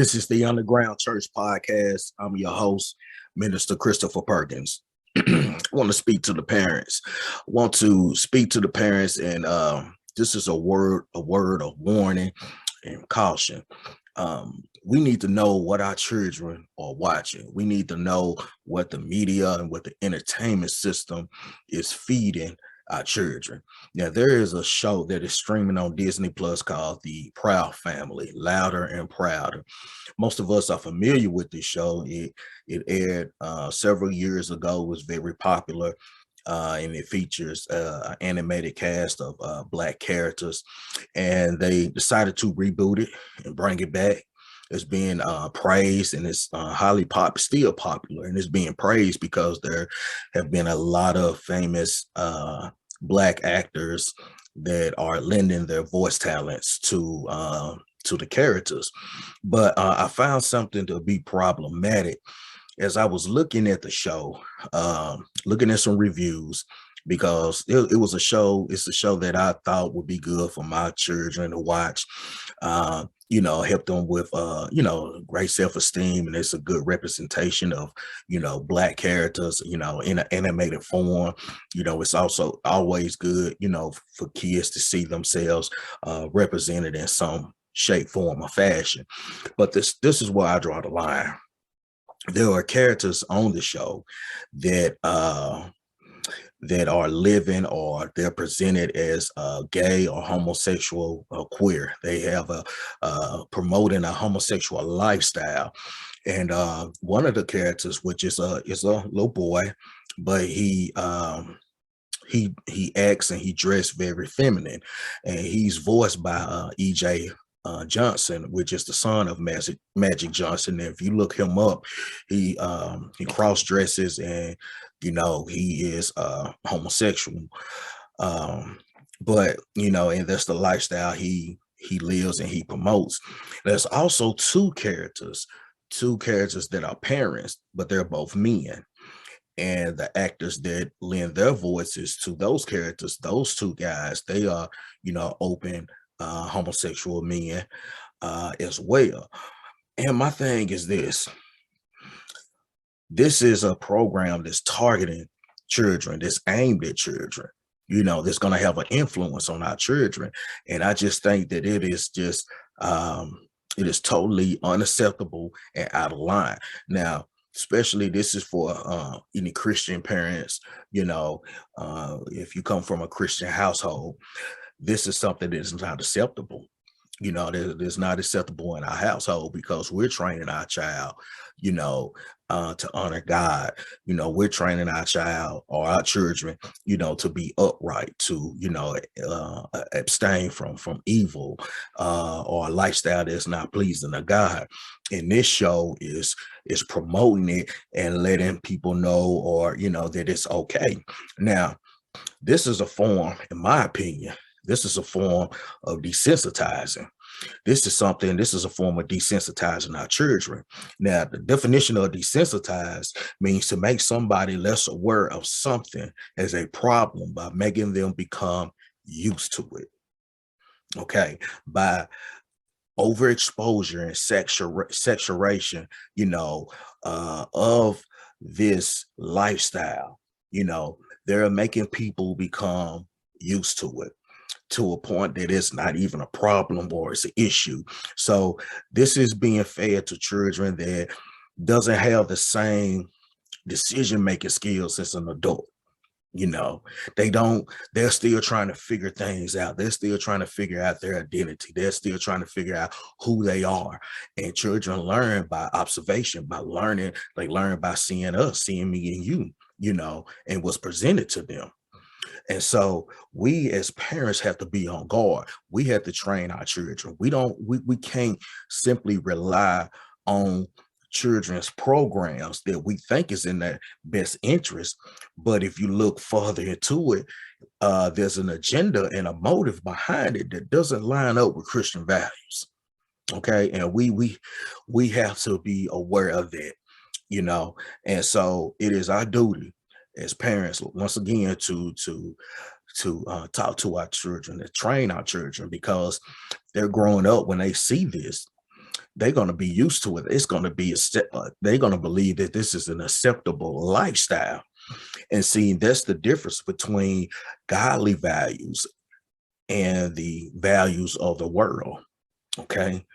This is the Underground Church Podcast. I'm your host, Minister Christopher Perkins. I want to speak to the parents. And this is a word of warning and caution. We need to know what our children are watching. We need to know what the media and what the entertainment system is feeding our children. Now, there is a show that is streaming on Disney Plus called The Proud Family, Louder and Prouder. Most of us are familiar with this show. It aired several years ago, was very popular, and it features an animated cast of Black characters. And they decided to reboot it and bring it back. It's being praised, and it's still popular, and it's being praised because there have been a lot of famous Black actors that are lending their voice talents to the characters. But I found something to be problematic as I was looking at the show, looking at some reviews, because it was a show. It's a show that I thought would be good for my children to watch. Help them with great self-esteem, and it's a good representation of Black characters, in an animated form. It's also always good, for kids to see themselves represented in some shape, form, or fashion. But this is where I draw the line. There are characters on the show that that are living, or they're presented as gay or homosexual or queer. They have a promoting a homosexual lifestyle. And one of the characters, which is a little boy, but he acts and he dressed very feminine, and he's voiced by EJ Johnson, which is the son of Magic Johnson. And if you look him up, he cross dresses, and he is homosexual. But and that's the lifestyle he lives and he promotes. There's also two characters that are parents, but they're both men. And the actors that lend their voices to those characters, those two guys, they are, open homosexual men as well. And my thing is this is a program that's targeting children, that's aimed at children, that's going to have an influence on our children. And I just think that it is totally unacceptable and out of line. Now, especially this is for any Christian parents, if you come from a Christian household, this is something that is not acceptable. That is not acceptable in our household, because we're training our child, to honor God. We're training our child or our children, to be upright, to, abstain from evil, or a lifestyle that's not pleasing to God. And this show is promoting it and letting people know, or, that it's okay. Now, this is a form, in my opinion, this is a form of desensitizing. This is a form of desensitizing our children. Now, the definition of desensitized means to make somebody less aware of something as a problem by making them become used to it. Okay. By overexposure and saturation, of this lifestyle, they're making people become used to it, to a point that it's not even a problem or it's an issue. So this is being fed to children that doesn't have the same decision-making skills as an adult. They're still trying to figure things out. They're still trying to figure out their identity. They're still trying to figure out who they are. And children learn by observation, by learning. They learn by seeing us, seeing me and you, and what's presented to them. And so we as parents have to be on guard. We have to train our children. We can't simply rely on children's programs that we think is in their best interest. But if you look further into it, there's an agenda and a motive behind it that doesn't line up with Christian values. Okay. And we have to be aware of that, and so it is our duty as parents, once again, to talk to our children, to train our children, because they're growing up when they see this. they're going to be used to it. It's going to be they're going to believe that this is an acceptable lifestyle. And see, that's the difference between godly values and the values of the world. Okay.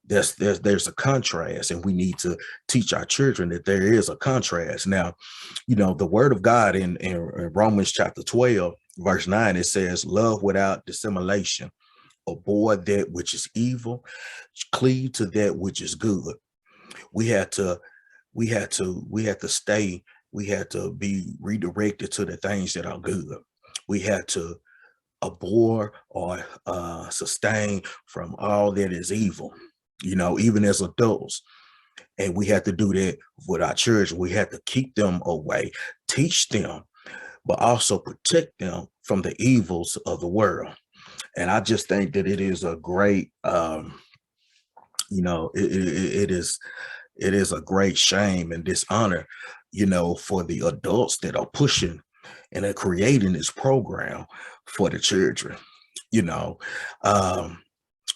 There's a contrast, and we need to teach our children that there is a contrast. Now, the word of God in Romans chapter 12, verse 9, it says, love without dissimulation, avoid that which is evil, cleave to that which is good. We had to, we had to be redirected to the things that are good. We had to abhor or sustain from all that is evil, even as adults. And we had to do that with our children. We had to keep them away, teach them, but also protect them from the evils of the world. And I just think that it is a great, it is a great shame and dishonor, for the adults that are pushing and are creating this program for the children. You know, um,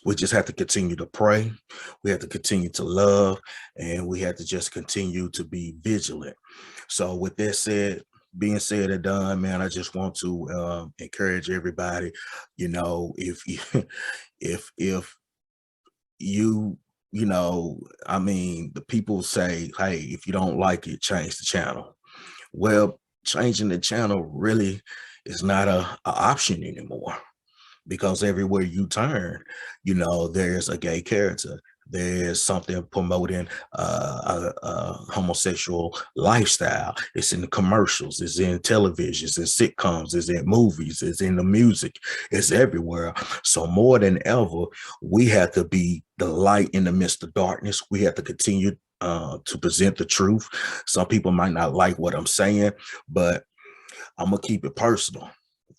we just have to continue to pray. We have to continue to love, and we have to just continue to be vigilant. So, with that said, being said and done, man, I just want to encourage everybody. If you, if you, I mean, the people say, hey, if you don't like it, change the channel. Well, changing the channel really is not a option anymore, because everywhere you turn, there's a gay character. There's something promoting a homosexual lifestyle. It's in the commercials, it's in televisions, it's sitcoms, it's in movies, it's in the music, it's everywhere. So more than ever, we have to be the light in the midst of darkness. We have to continue to present the truth. Some people might not like what I'm saying, but I'm gonna keep it personal.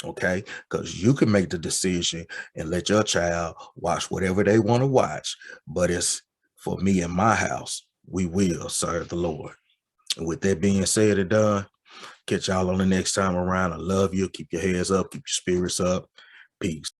Okay, because you can make the decision and let your child watch whatever they want to watch, but it's for me and my house, we will serve the Lord. And with that being said and done, catch y'all on the next time around. I love you. Keep your heads up, keep your spirits up. Peace.